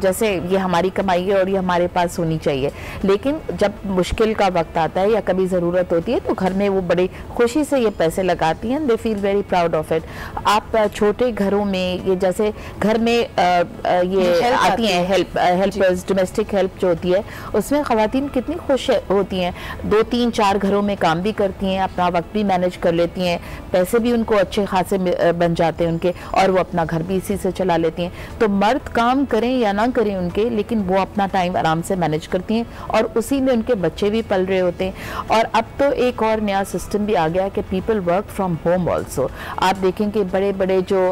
जैसे ये हमारी कमाई है और ये हमारे पास होनी चाहिए, लेकिन जब मुश्किल का वक्त आता है या कभी ज़रूरत होती है तो घर में वो बड़ी खुशी से ये पैसे लगाती हैं, they feel very proud of it. आप छोटे घरों में ये जैसे घर में ये आती हैं हेल्पर्स, डोमेस्टिक हेल्प जो होती है उसमें ख़वातीन कितनी खुश होती हैं, 2-3-4 घरों में काम भी करती हैं, अपना वक्त भी मैनेज कर लेती हैं, पैसे भी उनको अच्छे खासे बन जाते हैं उनके, और वो अपना घर भी इसी से चला लेती हैं। तो मर्द काम करें या ना करें उनके, लेकिन वो अपना टाइम आराम से मैनेज करती हैं और उसी में उनके बच्चे भी पल रहे होते हैं। और अब तो एक और नया सिस्टम भी आ गया कि people work from home also. आप देखें कि बड़े बड़े जो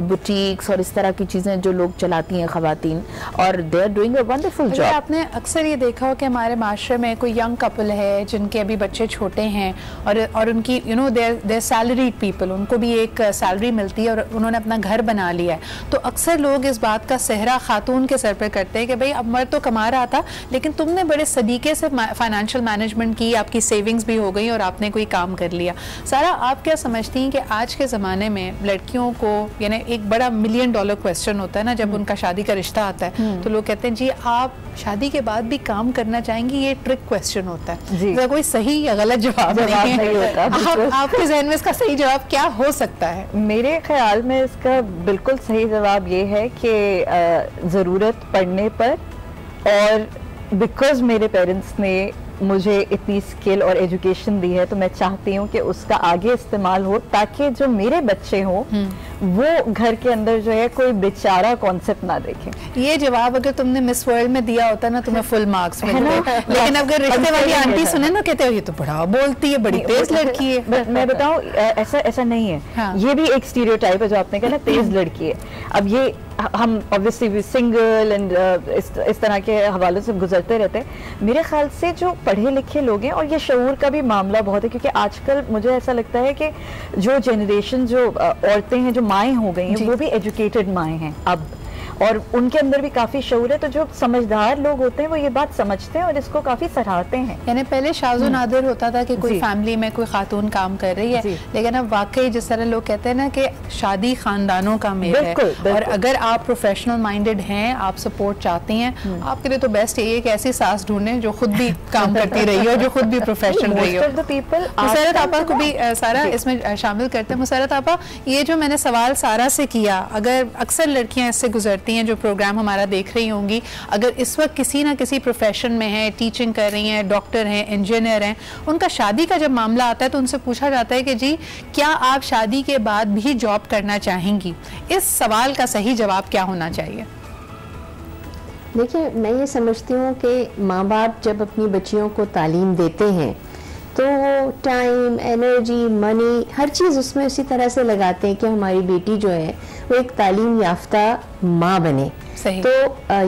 बुटीक्स और इस तरह की चीज़ें जो लोग चलाती हैं ख़वातीन, और they are doing a wonderful job. आपने अक्सर ये देखा हो कि हमारे माशरे में कोई यंग कपल है जिनके अभी बच्चे छोटे हैं और उनकी देयर सैलरीड पीपल, उनको भी एक सैलरी मिलती है और उन्होंने अपना घर बना लिया है, तो अक्सर लोग इस बात का सेहरा खातून के सर पर करते हैं कि भाई अब मर्द तो कमा रहा था लेकिन तुमने बड़े सलीके से फाइनेंशियल मैनेजमेंट की, आपकी सेविंग्स भी हो गई और आपने कोई काम कर लिया। सारा, आप क्या समझती हैं कि आज के ज़माने में लड़कियों को, यानी एक बड़ा $1 मिलियन क्वेश्चन होता है ना जब उनका शादी का रिश्ता आता है, तो लोग कहते हैं जी आप शादी के बाद भी काम करना चाहेंगी, ये ट्रिक क्वेश्चन होता है, कोई सही या गलत जवाब नहीं होता। आपके ज़हन में इसका सही जवाब क्या हो सकता है? मेरे ख्याल में इसका बिल्कुल सही जवाब ये है कि ज़रूरत पड़ने पर, और बिकॉज मेरे पेरेंट्स ने मुझे इतनी स्किल और एजुकेशन दी है तो मैं चाहती हूँ कि उसका आगे इस्तेमाल हो, ताकि जो मेरे बच्चे हों वो घर के अंदर जो है कोई बेचारा कॉन्सेप्ट ना देखें। ये जवाब अगर तुमने मिस वर्ल्ड में दिया होता ना तुम्हें फुल मार्क्स मिलते, लेकिन अगर रिश्ते वाली आंटी सुने ना कहते हो ये तो बड़ा बोलती है, बड़ी तेज लड़की है। मैं बताऊँ ऐसा नहीं है। हाँ। ये भी एक स्टीरियोटाइप है जो आपने कहा ना, तेज लड़की है। अब ये हम ऑब्वियसली सिंगल एंड इस तरह के हवालों से गुजरते रहते हैं। मेरे ख्याल से जो पढ़े लिखे लोग हैं, और ये शऊर का भी मामला बहुत है, क्योंकि आजकल मुझे ऐसा लगता है कि जो जनरेशन जो औरतें हैं, जो माएँ हो गई हैं, वो भी एजुकेटेड माएँ हैं अब, और उनके अंदर भी काफ़ी शऊर है। तो जो समझदार लोग होते हैं वो ये बात समझते हैं और इसको काफ़ी सराहते हैं। यानी पहले शाज़ो नादिर होता था कि कोई फैमिली में कोई खातून काम कर रही है, लेकिन अब वाकई जिस तरह लोग कहते हैं ना कि शादी खानदानों का मेल है, और अगर आप प्रोफेशनल माइंडेड हैं, आप सपोर्ट चाहती हैं, आपके लिए तो बेस्ट यही है कि ऐसी सास ढूंढें जो खुद भी काम करती रही हो, जो खुद भी प्रोफेशनल रही हो। मुसरत आपा को भी सारा इसमें शामिल करते हैं। मुसरत आपा, ये जो मैंने सवाल सारा से किया, अगर अक्सर लड़कियां इससे गुजरती हैं जो प्रोग्राम हमारा देख रही होंगी, अगर इस वक्त किसी ना किसी प्रोफेशन में है, टीचिंग कर रही हैं, डॉक्टर हैं, इंजीनियर हैं, उनका शादी का जब मामला आता है तो उनसे पूछा जाता है कि जी क्या आप शादी के बाद भी जॉब करना चाहेंगी, इस सवाल का सही जवाब क्या होना चाहिए? देखिए, मैं ये समझती हूँ कि माँ बाप जब अपनी बच्चियों को तालीम देते हैं तो वो टाइम, एनर्जी, मनी, हर चीज़ उसमें उसी तरह से लगाते हैं कि हमारी बेटी जो है वो एक तालीम याफ्ता माँ बने। सही। तो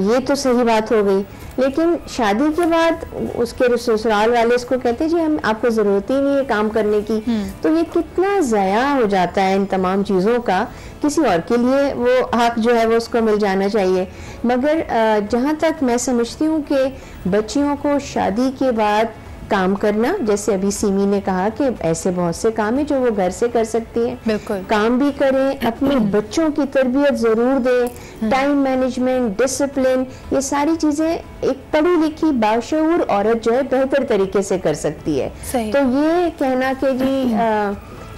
ये तो सही बात हो गई, लेकिन शादी के बाद उसके ससुराल वाले इसको कहते हैं जी हम आपको ज़रूरत ही नहीं है काम करने की, तो ये कितना ज़या हो जाता है इन तमाम चीज़ों का। किसी और के लिए वो हक जो है वो उसको मिल जाना चाहिए। मगर जहाँ तक मैं समझती हूँ कि बच्चियों को शादी के बाद काम करना, जैसे अभी सीमी ने कहा कि ऐसे बहुत से काम है जो वो घर से कर सकती हैं, बिल्कुल काम भी करें, अपने बच्चों की तरबियत जरूर दें, टाइम मैनेजमेंट, डिसिप्लिन, ये सारी चीजें एक पढ़ी लिखी बाशऊर औरत जो है बेहतर तरीके से कर सकती है। तो ये कहना कि जी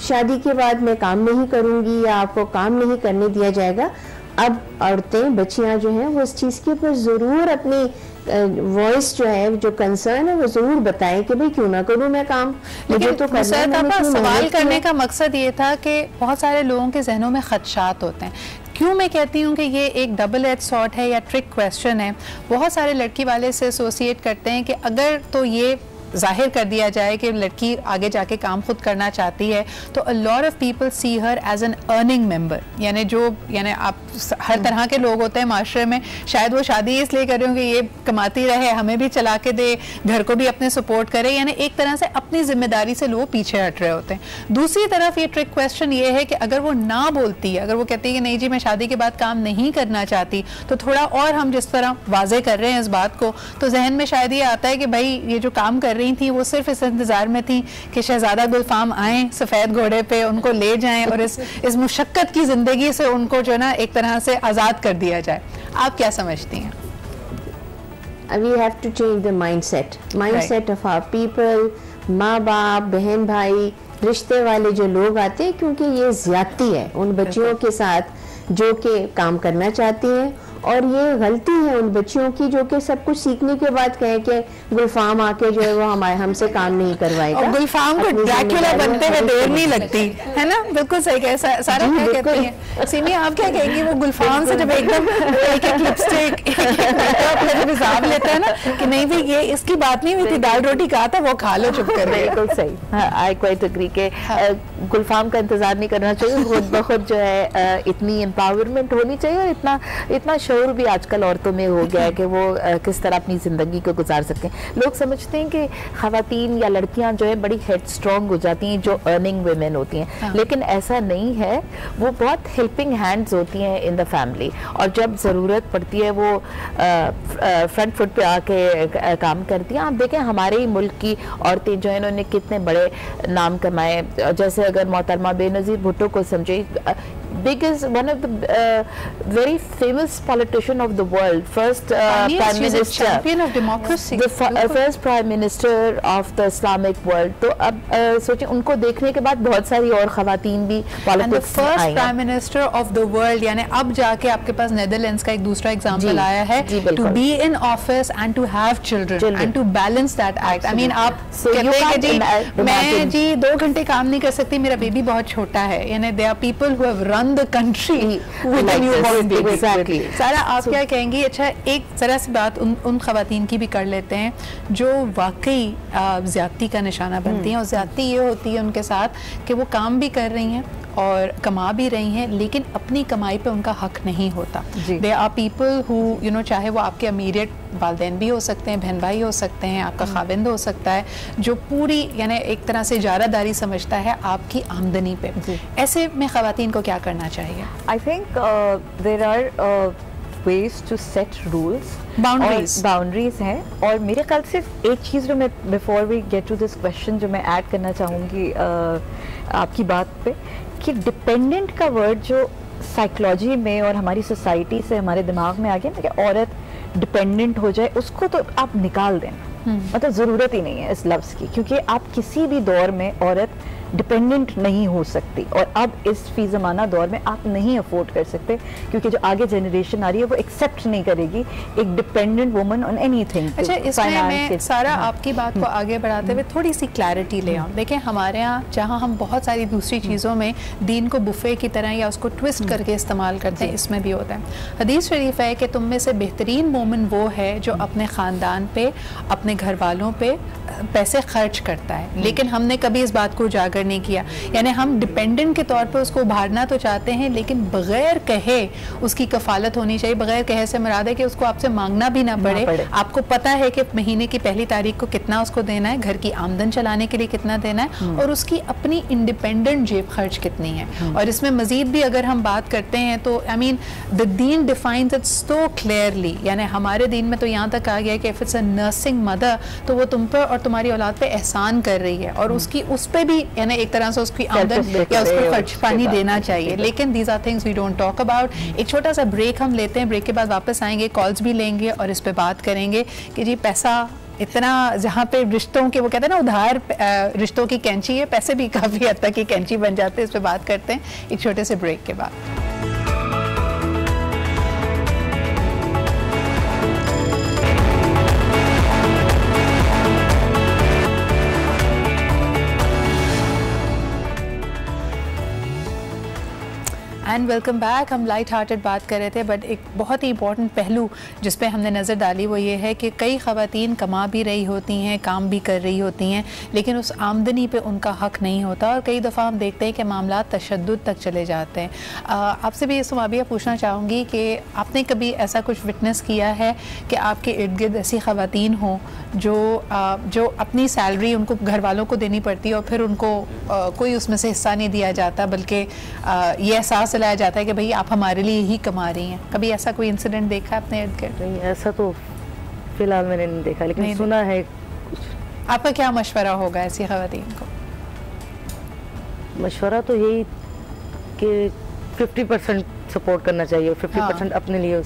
शादी के बाद मैं काम नहीं करूंगी या आपको काम नहीं करने दिया जाएगा, अब औरतें, बच्चियां जो हैं वो इस चीज़ के ऊपर ज़रूर अपनी वॉइस जो है, जो कंसर्न है वो जरूर बताएं कि भाई क्यों ना करूं मैं काम, मुझे तो करना है। सवाल करने का मकसद ये था कि बहुत सारे लोगों के जहनों में खदशात होते हैं। क्यों मैं कहती हूँ कि ये एक डबल एज सॉर्ट है या ट्रिक क्वेश्चन है। बहुत सारे लड़की वाले से एसोसिएट करते हैं कि अगर तो ये जाहिर कर दिया जाए कि लड़की आगे जाके काम खुद करना चाहती है तो a lot of people see her as an earning member, यानी आप हर तरह के लोग होते हैं माशरे में, शायद वो शादी इसलिए कर रहे होंगे ये कमाती रहे, हमें भी चला के दे, घर को भी अपने सपोर्ट करे, यानी एक तरह से अपनी जिम्मेदारी से लोग पीछे हट रहे होते हैं। दूसरी तरफ ये ट्रिक क्वेश्चन ये है कि अगर वो ना बोलती है, अगर वो कहती है कि नहीं जी मैं शादी के बाद काम नहीं करना चाहती, तो थोड़ा और हम जिस तरह वाजे कर रहे हैं इस बात को, तो जहन में शायद ये आता है कि भाई ये जो काम कर रही थी वो सिर्फ इस इंतजार में थी कि शहजादा गुलफाम आए सफेद घोड़े पे, उनको ले जाएं और इस मुशक्कत की जिंदगी से उनको जो ना एक तरह से आजाद कर दिया जाए। आप क्या समझती हैं? We have to change the mindset of our people, माँ बाप, बहन भाई, रिश्ते वाले जो लोग आते हैं, क्योंकि ये ज्यादती है उन बच्चियों के साथ जो कि काम करना चाहती हैं, और ये गलती है उन बच्चियों की जो कि सब कुछ सीखने के बाद कहें कि गुलफाम आके जो है वो हमसे काम नहीं करवाएगा। और गुलफाम को ड्रैकुला बनते हुए देर नहीं लगती है ना, बिल्कुल सही कहे सारा क्या कहती हैं। सिमी आप क्या कहेंगी, वो गुलफाम से जब एकदम एक लिपस्टिक अपना जब हिसाब लेता है ना कि नहीं भाई ये इसकी बात नहीं हुई थी, दाल रोटी कहा था वो खा लो चुप कर। बिल्कुल सही, आई क्वाइट एग्री के गुलफाम का इंतजार नहीं करना चाहिए, खुद ब खुद जो है इतनी एम्पावरमेंट होनी चाहिए और इतना शऊर भी आजकल औरतों में हो गया है कि वो किस तरह अपनी ज़िंदगी को गुजार सकते हैं। लोग समझते हैं कि ख़वातीन या लड़कियां जो है बड़ी हेड स्ट्रॉन्ग हो जाती हैं जो अर्निंग वुमेन होती हैं, लेकिन ऐसा नहीं है। वो बहुत हेल्पिंग हैंड्स होती हैं इन द फैमिली, और जब ज़रूरत पड़ती है वो फ्रंट फुट पे आके काम करती हैं। आप देखें हमारे ही मुल्क की औरतें जो है इन्होंने कितने बड़े नाम कमाए, जैसे अगर मोहतरमा बेनज़ीर भुट्टो को समझे, biggest one of the very famous politician of the world, first prime minister, champion of democracy, the first prime minister of the Islamic world. तो अब सोचिए उनको देखने के बाद बहुत सारी और खवातीन भी पॉलिटिक्स में आई हैं। First prime minister of the world, यानी अब जाके आपके पास नेदरलैंड्स का एक दूसरा एग्जांपल आया है, to be in office and to have children and to balance that act. I mean आप कहते हैं कि जी मैं जी 2 घंटे काम नहीं कर सकती, मेरा बेबी बहुत छोटा है, यानी they are people who have run the country with a newborn baby. Exactly. सारा आप क्या कहेंगी? अच्छा एक जरा सी बात उन खवातीन की भी कर लेते हैं जो वाकई ज्यादती का निशाना बनती हैं, और ज्यादती ये होती है उनके साथ कि वो काम भी कर रही हैं और कमा भी रही हैं, लेकिन अपनी कमाई पे उनका हक नहीं होता। दे आर पीपल हु चाहे वो आपके इमीडिएट वालिदैन भी हो सकते हैं, बहन भाई हो सकते हैं, आपका खाविंद हो सकता है, जो पूरी यानी एक तरह से इजारादारी समझता है आपकी आमदनी पे। ऐसे में खवातीन को क्या करना चाहिए? I think there are ways to set rules, boundaries हैं। और मेरे ख्याल से एक चीज़ जो मैं before we get to this question जो मैं ऐड करना चाहूँगी आपकी बात पे, कि डिपेंडेंट का वर्ड जो साइकोलॉजी में और हमारी सोसाइटी से हमारे दिमाग में आ गया ना कि औरत डिपेंडेंट हो जाए, उसको तो आप निकाल देना, मतलब ज़रूरत ही नहीं है इस लफ्ज़ की, क्योंकि आप किसी भी दौर में औरत डिपेंडेंट नहीं हो सकती, और अब इस फी ज़माना दौर में आप नहीं अफोर्ड कर सकते, क्योंकि जो आगे जनरेशन आ रही है वो एक्सेप्ट नहीं करेगी एक डिपेंडेंट वुमन ऑन एनीथिंग। अच्छा, इसमें मैं सारा आपकी बात को आगे बढ़ाते हुए थोड़ी सी क्लैरिटी ले आऊँ। देखिए, हमारे यहाँ जहाँ हम बहुत सारी दूसरी चीज़ों में दीन को बुफे की तरह या उसको ट्विस्ट करके इस्तेमाल करते हैं, इसमें भी होता है। हदीस शरीफ है कि तुम में से बेहतरीन मोमिन वो है जो अपने ख़ानदान पे, अपने घर वालों पे पैसे खर्च करता है। लेकिन हमने कभी इस बात को उजागर नहीं किया, यानी हम डिपेंडेंट के तौर पे उसको उभारना तो चाहते हैं, लेकिन बगैर कहे उसकी कफालत होनी चाहिए। बगैर कहे से मुराद है कि उसको आपसे मांगना भी ना पड़े। आपको पता है कि महीने की पहली तारीख को कितना उसको देना है, घर की आमदन चलाने के लिए कितना देना है, और उसकी अपनी इंडिपेंडेंट जेब खर्च कितनी है। और इसमें मजीद भी अगर हम बात करते हैं तो I mean the Deen defines it so clearly, यानी हमारे दीन में तो यहाँ तक आ गया कि if it's a nursing mother तो वो तुम पर और तुम्हारी औलाद पे एहसान कर रही है, और उसकी उस पे भी यानी एक तरह से उसकी आमदन या उसको खर्च पानी देना चाहिए। लेकिन these are things we don't talk about. एक छोटा सा ब्रेक हम लेते हैं, ब्रेक के बाद वापस आएंगे, कॉल्स भी लेंगे और इस पे बात करेंगे कि जी पैसा इतना, जहाँ पे रिश्तों के वो कहते हैं ना उधार रिश्तों की कैंची है, पैसे भी काफ़ी हद तक की कैंची बन जाते हैं। इस पे बात करते हैं एक छोटे से ब्रेक के बाद। And welcome back. हम लाइट हार्टेड बात कर रहे थे, बट एक बहुत ही इंपॉर्टेंट पहलू जिस पे हमने नज़र डाली वो ये है कि कई ख़वातीन कमा भी रही होती हैं, काम भी कर रही होती हैं, लेकिन उस आमदनी पे उनका हक़ नहीं होता, और कई दफ़ा हम देखते हैं कि मामला तशद्दुद तक चले जाते हैं। आपसे भी सुमाबिया पूछना चाहूँगी कि आपने कभी ऐसा कुछ विटनेस किया है कि आपके इर्द गिर्द ऐसी ख़वातीन हों जो अपनी सैलरी उनको घर वालों को देनी पड़ती है और फिर उनको कोई उसमें से हिस्सा नहीं दिया जाता, बल्कि ये एहसास दिलाया जाता है कि भाई आप हमारे लिए ही कमा रही हैं? कभी ऐसा कोई इंसिडेंट देखा आपने इर्द गिर्द? नहीं, ऐसा तो फिलहाल मैंने नहीं देखा, लेकिन सुना है कुछ। आपका क्या मशवरा होगा ऐसी ख़वातीन को? मशवरा तो यही कि 50% सपोर्ट करना चाहिए, 50% अपने लिए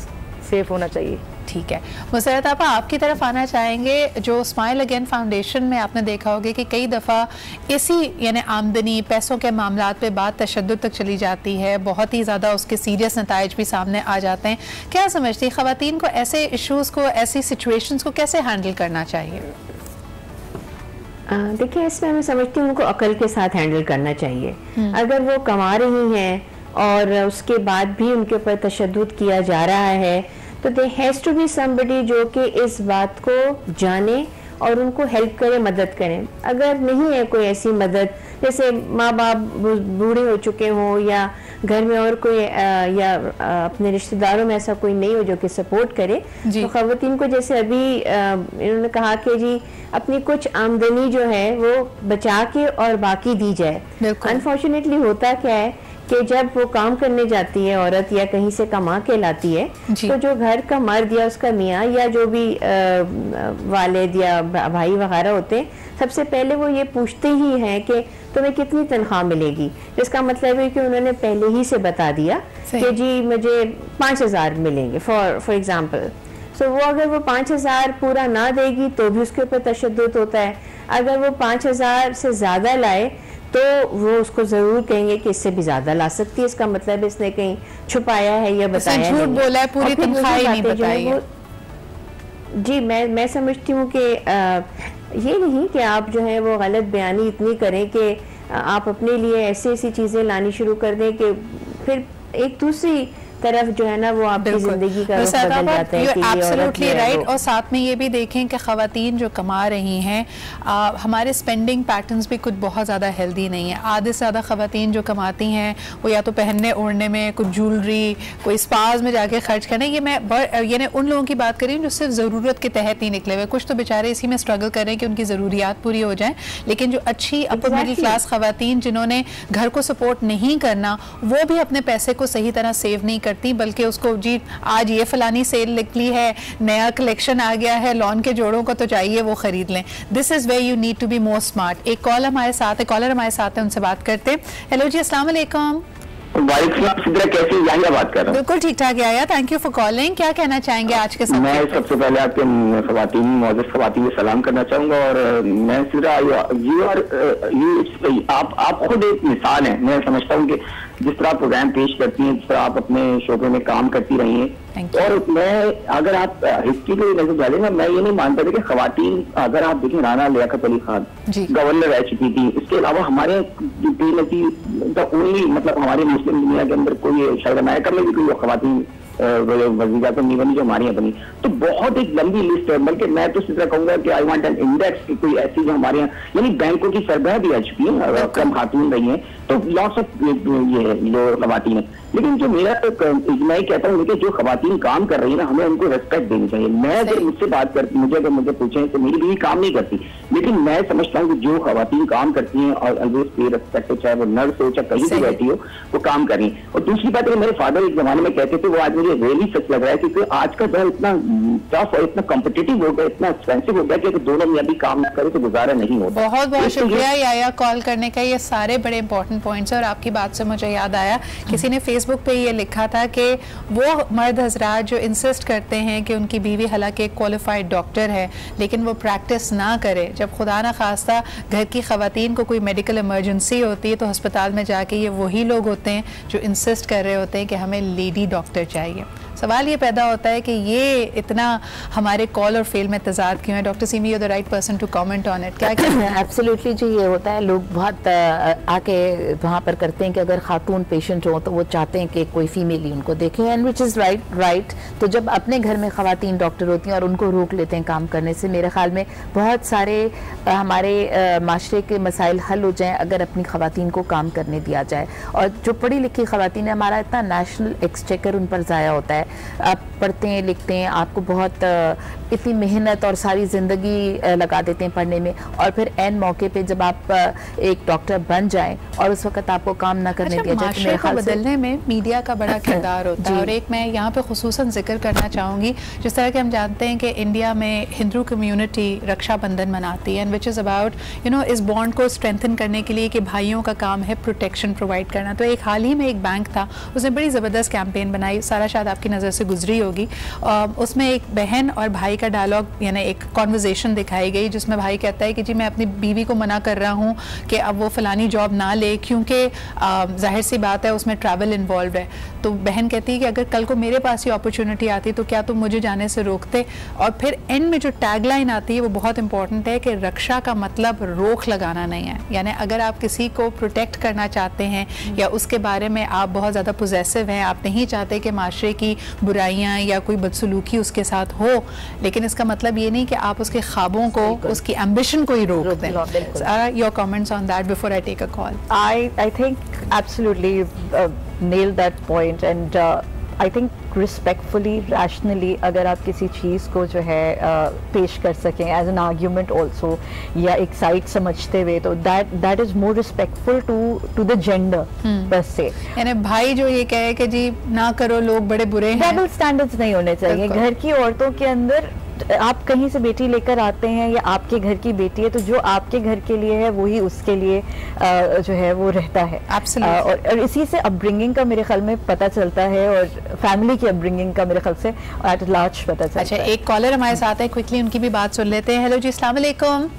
सेफ होना चाहिए। ठीक है, मुसरत आपा आपकी तरफ आना चाहेंगे। जो स्माइल अगेन फाउंडेशन में आपने देखा होगा कि कई दफ़ा इसी यानी आमदनी पैसों के मामलात पे बात तशद्दुद तक चली जाती है, बहुत ही ज़्यादा उसके सीरियस नताइज भी सामने आ जाते हैं। क्या समझती है ख़वातीन को ऐसे इशूज़ को, ऐसी सिचुएशंस को कैसे हैंडल करना चाहिए? देखिए, इसमें मैं समझती हूँ उनको अकल के साथ हैंडल करना चाहिए। अगर वो कमा रही हैं और उसके बाद भी उनके ऊपर तशद्दुद किया जा रहा है, तो there has to be somebody जो कि इस बात को जाने और उनको हेल्प करे, मदद करें। अगर नहीं है कोई ऐसी मदद, जैसे माँ बाप बूढ़े हो चुके हों या घर में और कोई या अपने रिश्तेदारों में ऐसा कोई नहीं हो जो कि सपोर्ट करे, तो ख़वातीन को जैसे अभी इन्होंने कहा कि जी अपनी कुछ आमदनी जो है वो बचा के और बाकी दी जाए। अनफॉर्चुनेटली होता क्या है कि जब वो काम करने जाती है औरत या कहीं से कमा के लाती है, तो जो घर का मर्द या उसका मियाँ या जो भी वालिद या भाई वगैरह होते हैं, सबसे पहले वो ये पूछते ही हैं कि तुम्हें कितनी तनख्वाह मिलेगी। इसका मतलब है कि उन्होंने पहले ही से बता दिया कि जी मुझे 5,000 मिलेंगे फॉर एग्जाम्पल। सो वो अगर वो 5,000 पूरा ना देगी तो भी उसके ऊपर तशद्दुद होता है। अगर वो 5,000 से ज़्यादा लाए तो वो उसको जरूर कहेंगे कि इससे भी ज्यादा ला सकती है। इसका मतलब इसने कहीं छुपाया है या बताया है, झूठ बोला है, पूरी तनख्वाह नहीं बताई है। जी मैं समझती हूँ कि ये नहीं कि आप जो है वो गलत बयानी इतनी करें कि आप अपने लिए ऐसी ऐसी चीजें लानी शुरू कर दें कि फिर एक दूसरी तरफ जो है ना वो आपकी जिंदगी का रुख बदल जाता है कि एब्सोल्युटली राइट। और साथ में ये भी देखें कि ख़वातीन जो कमा रही हैं, हमारे स्पेंडिंग पैटर्न्स भी कुछ बहुत ज़्यादा हेल्दी नहीं है। आधे से ज़्यादा ख़वातीन जो कमाती हैं वो या तो पहनने ओढ़ने में, कुछ ज्वेलरी, कोई स्पाज में जाके खर्च करना। ये मैं यानी उन लोगों की बात कर रही हूँ जो सिर्फ ज़रूरत के तहत ही निकले हुए। कुछ तो बेचारे इसी में स्ट्रगल कर रहे हैं कि उनकी ज़रूरियात पूरी हो जाएँ, लेकिन जो अच्छी अपर मिडिल क्लास ख़वातीन जिन्होंने घर को सपोर्ट नहीं करना, वो भी अपने पैसे को सही तरह सेव नहीं करती, बल्कि उसको जी आज ये फलानी सेल निकली है, नया कलेक्शन आ गया है लॉन के जोड़ों को, तो जाइए वो खरीद लें. This is where you need to be more smart. एक कॉलर हमारे साथ है, उनसे बात करते हैं. हेलो जी, अस्सलाम वालेकुम. कैसे याहिया बात कर रहा हूँ. बिल्कुल ठीक ठाक Yahya, thank you for calling. क्या कहना चाहेंगे आज के समय? मैं सबसे पहले आपके खवातीन मौजूद खवातीन को सलाम करना चाहूंगा, और मैं सिर्फ आप खुद एक मिसाल हैं. मैं समझता हूँ कि जिस तरह आप प्रोग्राम पेश करती हैं, जिस तरह आप अपने शोबे में काम करती रही हैं, और मैं अगर आप हिस्ट्री को नजर डालें ना, मैं ये नहीं मानता था कि खवातीन, अगर आप देखें राना लियाकत अली खान गवर्नर रह चुकी थी, इसके अलावा हमारे ओनली मतलब हमारे मुस्लिम दुनिया के अंदर कोई शायद अमेरिका में भी कोई खवातीन वजीरा तो नहीं बनी जो हमारी यहाँ बनी. तो बहुत एक लंबी लिस्ट है, बल्कि मैं तो सीधा कहूंगा कि आई वांट एन इंडेक्स की कोई ऐसी जो हमारे यहाँ, यानी बैंकों की सरबराह भी आ चुकी है, कम खातून रही हैं, तो लॉट्स ऑफ ये जो खवातीन है. लेकिन जो मेरा मैं कहता हूँ कि जो खवातीन काम कर रही है ना, हमें उनको रेस्पेक्ट देनी चाहिए. मैं अगर मुझसे बात करती, मुझे पूछें तो मेरी बीवी काम नहीं करती, लेकिन मैं समझता हूँ कि जो खवातीन काम करती हैं और ऑलवेज पे रेस्पेक्ट, चाहे वो नर्स हो चाहे कहीं भी बैठी हो, वो काम कर रही है. और दूसरी बात है, मेरे फादर एक जमाने में कहते थे, वो आज मुझे रियली सच लग रहा है, क्योंकि आज का दौर इतना टफ और इतना कॉम्पिटिटिव हो गया, इतना एक्सपेंसिव हो गया कि दोनों में अभी काम न करे तो गुजारा नहीं होता. बहुत बहुत शुक्रिया याया कॉल करने का. ये सारे बड़े इंपॉर्टेंट पॉइंट्स है, और आपकी बात से मुझे याद आया, किसी ने फेसबुक पे ये लिखा था कि वो मर्द हजरात जो इंसिस्ट करते हैं कि उनकी बीवी हालांकि एक क्वालिफाइड डॉक्टर है, लेकिन वो प्रैक्टिस ना करे, जब खुदा ना खास्ता घर की खवातीन को कोई मेडिकल इमरजेंसी होती है तो अस्पताल में जाके ये वही लोग होते हैं जो इंसिस्ट कर रहे होते हैं कि हमें लेडी डॉक्टर चाहिए. सवाल ये पैदा होता है कि ये इतना हमारे कॉल और फेल में तजाद क्यों है? Doctor Seemi, you the right person to comment on it. क्या एब्सोल्युटली जी, ये होता है, लोग बहुत आके वहाँ पर करते हैं कि अगर खातून पेशेंट हो तो वो चाहते हैं कि कोई फीमेल ही उनको देखे, एंड विच इज़ राइट. तो जब अपने घर में खवातीन डॉक्टर होती हैं और उनको रोक लेते हैं काम करने से, मेरे ख्याल में बहुत सारे हमारे माशरे के मसाइल हल हो जाएँ अगर अपनी खवातीन को काम करने दिया जाए. और जो पढ़ी लिखी खवातीन है, हमारा इतना नेशनल एक्सचेकर उन पर ज़ाया होता है. आप पढ़ते हैं लिखते हैं, आपको बहुत इतनी मेहनत और सारी ज़िंदगी लगा देते हैं पढ़ने में, और फिर एन मौके पे जब आप एक डॉक्टर बन जाएं और उस वक्त आपको काम ना करने दिया जाए, तो मेरे ख्याल से बदलने में मीडिया का बड़ा किरदार होता है. और एक मैं यहाँ पे खुसूसन जिक्र करना चाहूँगी, जिस तरह के हम जानते हैं कि इंडिया में हिंदू कम्युनिटी रक्षाबंधन मनाती है, and which is about you know इस बॉन्ड को स्ट्रेंथन करने के लिए कि भाइयों का काम है प्रोटेक्शन प्रोवाइड करना. तो एक हाल ही में एक बैंक था, उसने बड़ी ज़बरदस्त कैंपेन बनाई, सारा शायद आपकी नज़र से गुजरी होगी. उसमें एक बहन और भाई का डायलॉग, यानी एक कॉन्वर्जेशन दिखाई गई, जिसमें भाई कहता है कि जी मैं अपनी बीवी को मना कर रहा हूँ कि अब वो फलानी जॉब ना ले, क्योंकि जाहिर सी बात है उसमें ट्रैवल इन्वॉल्व है. तो बहन कहती है कि अगर कल को मेरे पास ये अपॉर्चुनिटी आती तो क्या तुम मुझे जाने से रोकते. और फिर एंड में जो टैगलाइन आती है वो बहुत इंपॉर्टेंट है कि रक्षा का मतलब रोक लगाना नहीं है. यानी अगर आप किसी को प्रोटेक्ट करना चाहते हैं या उसके बारे में आप बहुत ज़्यादा पोजेसिव हैं, आप नहीं चाहते कि माशरे की बुराइयां या कोई बदसलूकी उसके साथ हो, लेकिन इसका मतलब ये नहीं कि आप उसके ख्वाबों को, उसकी एम्बिशन को ही रोक दें. Your comments on that before I take a call. I think absolutely nailed that point, and I think respectfully, rationally, अगर आप किसी चीज़ को जो है पेश कर सकें एज एन आर्ग्यूमेंट ऑल्सो, या एक साइड समझते हुए, तो that is more respectful to the gender per se. यानी भाई जो ये कहे कि जी ना करो, लोग बड़े बुरे हैं, डबल स्टैंडर्ड्स नहीं होने चाहिए. घर की औरतों के अंदर आप कहीं से बेटी लेकर आते हैं या आपके घर की बेटी है, तो जो आपके घर के लिए है वही उसके लिए जो है वो रहता है. और इसी से अपब्रिंगिंग का मेरे ख्याल में पता चलता है, और फैमिली की अपब्रिंगिंग का मेरे ख्याल से एट लार्ज पता चलता है. अच्छा, एक कॉलर हमारे साथ है, क्विकली उनकी भी बात सुन लेते हैं. हेलो जी, अस्सलाम वालेकुम.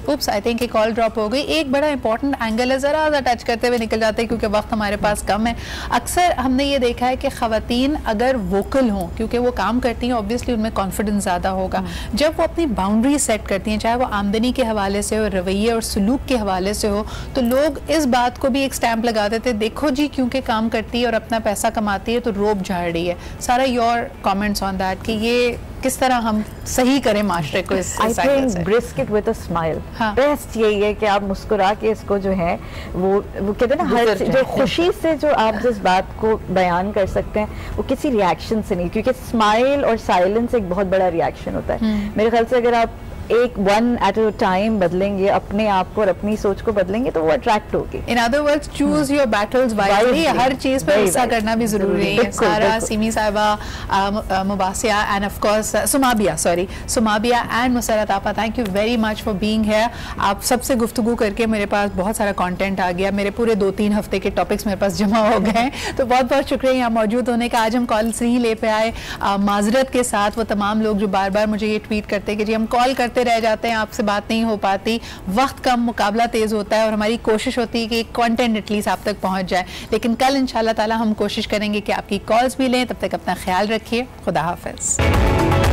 उप्स, आई थिंक कॉल ड्रॉप हो गई. एक बड़ा इंपॉर्टेंट एंगल है, ज़रा सा टच करते हुए निकल जाते हैं क्योंकि वक्त हमारे पास कम है. अक्सर हमने ये देखा है कि ख़वातीन अगर वोकल हों, क्योंकि वो काम करती हैं, ऑब्वियसली उनमें कॉन्फिडेंस ज़्यादा होगा. जब वो अपनी बाउंड्री सेट करती हैं, चाहे वो आमदनी के हवाले से हो, रवैये और सलूक के हवाले से हो, तो लोग इस बात को भी एक स्टैंप लगा देते, देखो जी क्योंकि काम करती है और अपना पैसा कमाती है तो रोब झाड़ रही है. सारा योर कमेंट्स ऑन दैट कि ये किस तरह हम सही करें माशरे को इस साइकिल से? Brisk it with a smile. Best यही है कि आप मुस्कुरा के इसको जो है वो कहते हैं ना, हर जो खुशी से जो आप जिस बात को बयान कर सकते हैं वो किसी रिएक्शन से नहीं, क्योंकि स्माइल और साइलेंस एक बहुत बड़ा रिएक्शन होता है. मेरे ख्याल से अगर आप एक वन एट अ टाइम बदलेंगे, अपने आप को और अपनी सोच को बदलेंगे तो वो अट्रैक्ट होगी। In other words choose your battles wisely, हर चीज पर हिस्सा करना भी जरूरी है। सारा, सिमी साहिबा, मुबासिया end of course सुमाबिया and Musarrat आपा, thank you very much for being here. आप सबसे गुफ्तगू करके मेरे पास बहुत सारा कंटेंट आ गया, मेरे पूरे 2-3 हफ्ते के टॉपिक्स मेरे पास जमा हो गए, तो बहुत बहुत शुक्रिया यहाँ मौजूद होने का। आज हम कॉल्स नहीं ले पे आए, माजरत के साथ वो तमाम लोग जो बार बार मुझे ये ट्वीट करते हैं कि जी हम कॉल करते रह जाते हैं, आपसे बात नहीं हो पाती, वक्त कम, मुकाबला तेज होता है और हमारी कोशिश होती है कि कंटेंट एटलीस्ट आप तक पहुंच जाए। लेकिन कल इंशाल्लाह ताला हम कोशिश करेंगे कि आपकी कॉल्स भी लें। तब तक अपना ख्याल रखिए, खुदा हाफिज।